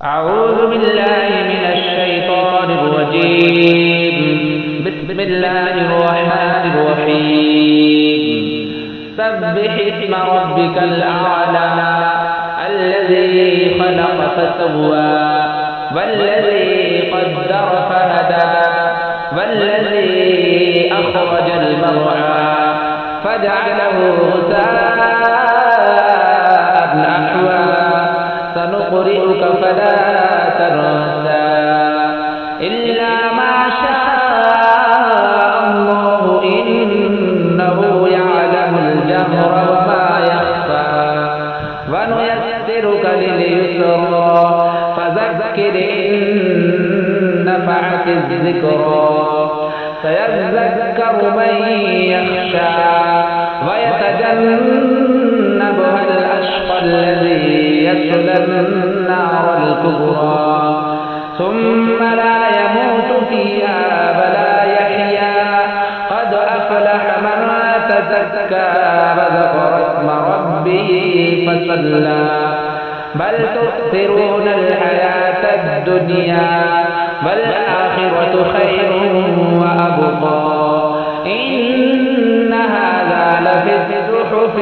أعوذ بالله من الشيطان الرجيم بسم الله الرحمن الرحيم سبح اسم ربك الأعلى الذي خلق فسوى والذي قدر فهدى والذي أخرج المرعى فجعله غثاء نحوا سنقرئك فلا تنسى إلا ما شاء الله إنه يعلم الجهر وما يخفى ونيسرك لليسرى فذكر إن نفعت الذكرى سيذكر من يخشى ويتجنبها الأشقى الذي يصلى النار الكبرى ثم لا يموت فيها ولا يحيا قد أفلح من تزكى وذكر اسم ربه فصلى بل تؤثرون الحياة الدنيا والآخرة خير وأبقى إن هذا لفي الصحف